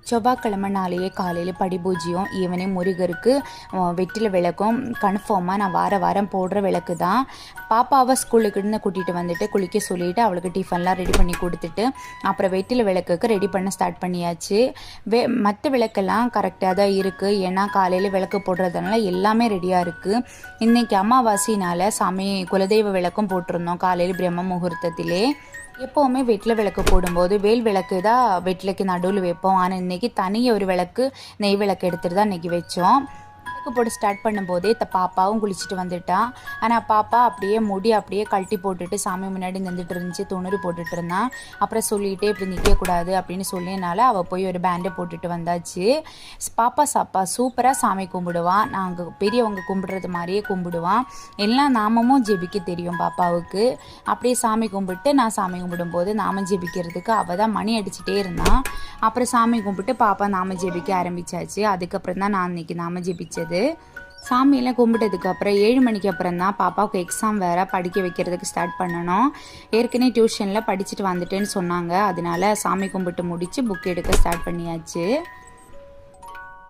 செவ்வாய்க்கிழமை நாளையே காலையில் படி பூஜ்ஜியம், ஈவினிங் முருகருக்கு வெற்றில விளக்கும் கன்ஃபார்மாக நான் வாரம் போடுற விளக்கு தான். பாப்பாவை ஸ்கூலுக்கு இருந்து கூட்டிகிட்டு வந்துட்டு குளிக்க சொல்லிவிட்டு அவளுக்கு டிஃபன்லாம் ரெடி பண்ணி கொடுத்துட்டு அப்புறம் வெற்றில விளக்குக்கு ரெடி பண்ண ஸ்டார்ட் பண்ணியாச்சு. மற்ற விளக்கெல்லாம் கரெக்டாக தான் இருக்குது. ஏன்னா காலையில் விளக்கு போடுறதுனால எல்லாமே ரெடியாக இருக்குது. இன்றைக்கி அமாவாசையினால் சாமி குலதெய்வ விளக்கும் போட்டிருந்தோம் காலையில் பிரம்ம முகூர்த்தத்திலே. எப்போவுமே வெற்றில விளக்கு போடும்போது வேல் விளக்கு தான் வெற்றிலைக்கு நடுவில் வைப்போம். ஆனால் இன்றைக்கி தனியாக ஒரு விளக்கு நெய் விளக்கு எடுத்துகிட்டு தான் இன்றைக்கி வச்சோம். விளக்கு போட்டு ஸ்டார்ட் பண்ணும்போதே பாப்பாவும் குளிச்சுட்டு வந்துட்டான். ஆனால் பாப்பா அப்படியே முடி அப்படியே கழட்டி போட்டுட்டு சாமி முன்னாடி நின்றுட்டு இருந்துச்சு, துணுறு போட்டுட்டு இருந்தான். அப்புறம் சொல்லிகிட்டே இப்படி நிற்கக்கூடாது அப்படின்னு சொல்லினால அவள் போய் ஒரு பேண்டை போட்டுட்டு வந்தாச்சு. பாப்பா சூப்பராக சாமி கும்பிடுவான். நாங்கள் பெரியவங்க கும்பிடுறது மாதிரியே கும்பிடுவான். எல்லா நாமமும் ஜெபிக்க தெரியும் பாப்பாவுக்கு. அப்படியே சாமி கும்பிட்டு நான் சாமி கும்பிடும்போது நாமம் ஜெபிக்கிறதுக்கு அவள் தான் மணி அடிச்சுட்டே இருந்தான். அப்புறம் சாமி கும்பிட்டு பாப்பா நாம ஜெபிக்க ஆரம்பித்தாச்சு. அதுக்கப்புறம் தான் நான் இன்றைக்கி நாம ஜெபித்தது. சாமியெல்லாம் கும்பிட்டதுக்கு அப்புறம் 7 மணிக்கு அப்புறம் தான் பாப்பாவுக்கு எக்ஸாம் வேறு படிக்க வைக்கிறதுக்கு ஸ்டார்ட் பண்ணணும். ஏற்கனவே டியூஷனில் படிச்சுட்டு வந்துட்டேன்னு சொன்னாங்க. அதனால சாமி கும்பிட்டு முடித்து புக் எடுக்க ஸ்டார்ட் பண்ணியாச்சு.